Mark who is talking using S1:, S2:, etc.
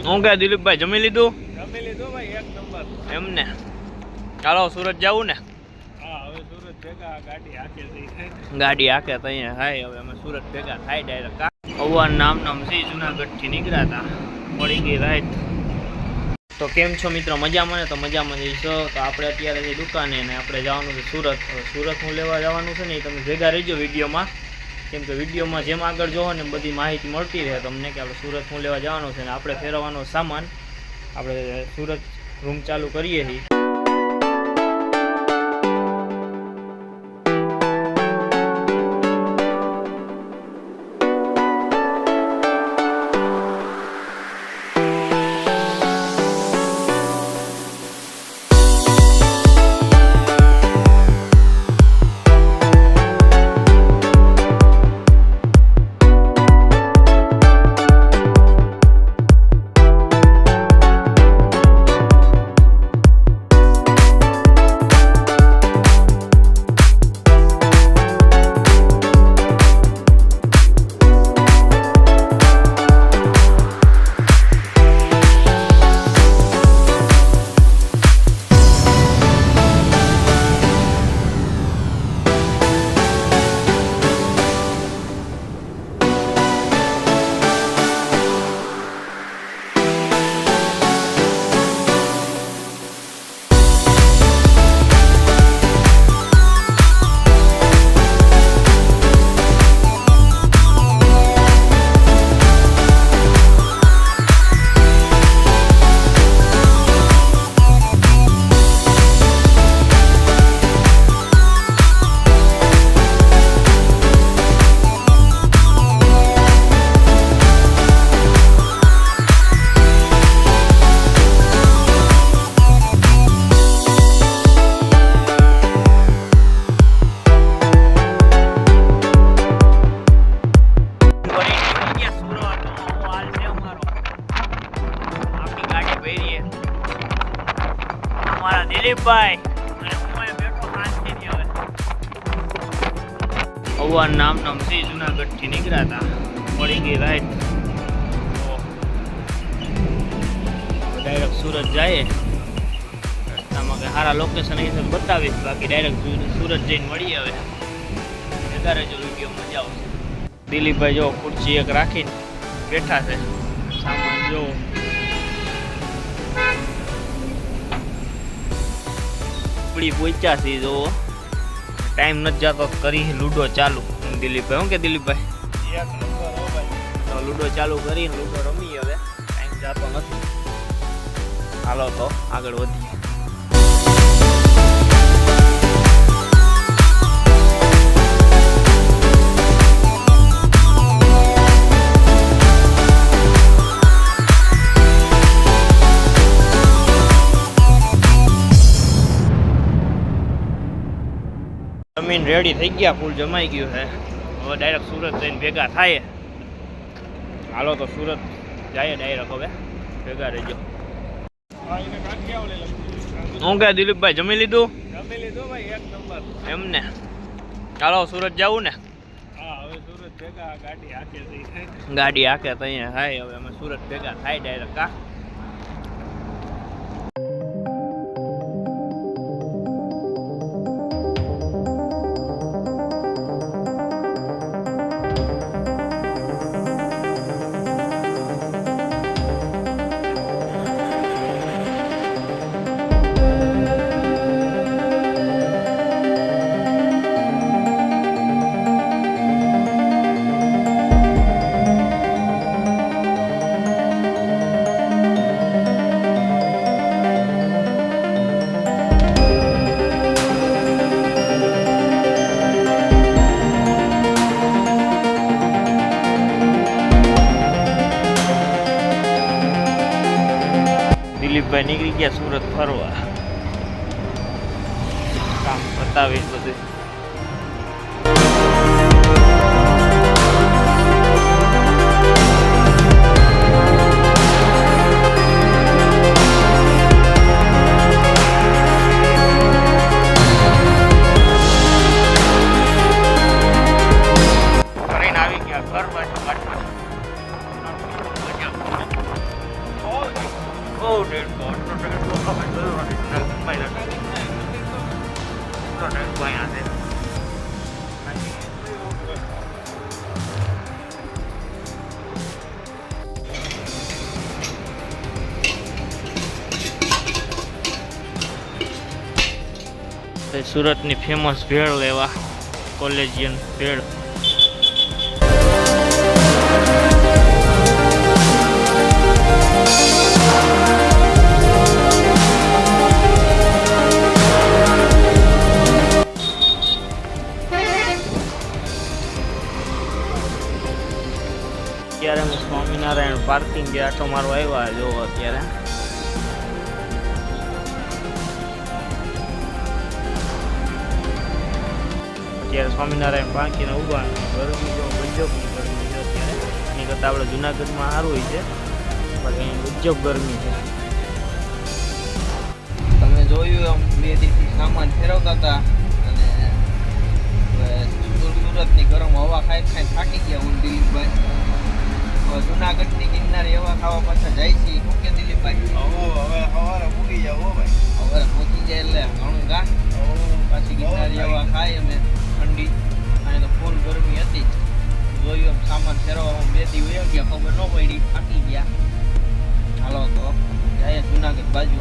S1: હું કે દિલીપભાઈ જમી લીધું?
S2: જમી લીધું ભાઈ, એક નંબર.
S1: એમ ને, ચાલો સુરત જવું ને?
S2: હા, હવે સુરત ભેગા ગાડી હાકે જઈ.
S1: ગાડી હાકે તો અહીંયા થાય. હવે અમે સુરત ભેગા થાય ડાયરેક્ટ. અવાર નામ સી જુનાગઢથી નીકળ્યા હતા, પડી ગઈ રાઈટ. તો કેમ છો મિત્રો, મજામાં ને? તો મજામાં જઈશો. તો આપણે અત્યારે જે દુકાને ને આપણે જવાનું છે સુરત. સુરત હું લેવા જવાનું છે ને, તમે ભેગા રહેજો વિડીયોમાં, કેમ કે વિડીયોમાં જેમ આગળ જોવો ને બધી માહિતી મળતી રહે તમને કે આપણે સુરત હું લેવા જવાનું છે ને આપણે ફેરવવાનો સામાન આપણે સુરત રૂમ ચાલુ કરીએ છીએ. દિલીપભાઈ બેઠો શાંતિથી. હવે અવાર નામ સી જુનાગઢથી નીકળ્યા હતા, પડી ગઈ રાઈટ. ડાયરેક્ટ સુરત જાય. રસ્તામાં કે સારા લોકેશન અહીં બતાવીશ, બાકી ડાયરેક્ટ સુરત જઈને મળીએ. હવે વધારે જો વિડીયો મજા આવશે. દિલીપભાઈ જો ખુરશી એક રાખીને બેઠા છે, સામાન જો પહોંચ્યા છે. જો ટાઈમ નથી જતો, કરી લૂડો ચાલુ. દિલીપભાઈ શું કે દિલીપભાઈ?
S2: એક નંબર હો ભાઈ.
S1: તો લૂડો ચાલુ કરીને લૂડો રમી. હવે ટાઈમ જતો નથી. હાલો તો આગળ વધીએ. જમીન રેડી થઈ ગયા, ફૂલ જમાઈ ગયું છે. હવે ડાયરેક્ટ સુરત જઈને ભેગા થાય. હાલો તો સુરત જાય ડાયરેક્ટ. હવે ભેગા રહેજો. હું કે દિલીપભાઈ જમી લીધું?
S2: જમી લીધું ભાઈ, એક નંબર.
S1: એમ ને, ચાલો સુરત જવું ને?
S2: હા, હવે સુરત ભેગા ગાડી હાકે જઈ.
S1: ગાડી હાકે તો અહીંયા થાય. હવે અમે સુરત ભેગા થાય ડાયરેક્ટ. કા દિલીપભાઈ નીકળી ગયા સુરત ફરવા. કામ બતાવીશ બધું. ટેન્કો આપણે જોયો નથી ટેન્કો અહીંયા છે સુરતની ફેમસ ભેળ લેવા કોલેજિયન ભેળ અત્યારે અમે સ્વામિનારાયણ પાર્કિંગ જે આટો મારવા આવ્યા જો અત્યારે સ્વામિનારાયણ પાર્કીને ઊભા ગરમી જો ગજબની ગરમી છે અત્યારે એની કરતાં આપણે જુનાગઢમાં સારું હોય છે પણ અહીં ગજબ ગરમી છે
S3: તમે જોયું આમ 2 દિવસથી સામાન ફેરવતા હતા અને સુરતની ગરમ હવા ખાઈ થાકી ગયા હું દિલીપભાઈ જુનાગઢની ગિરનારી હવા ખાવા પાછા જાય છે શું કે દિલીપભાઈ હવે સવારે પૂરી જાવ ભાઈ સવારે પહોંચી જાય એટલે ઘણું ગા પાછી ગિરનારી હવા ખાય અમે ઠંડી અને તો ફૂલ ગરમી હતી જોયું એમ સામાન ફેરવવામાં 2 દિવસ વયા ગયા ખબર ન પડી થાકી ગયા હાલો તો જાય જુનાગઢ બાજુ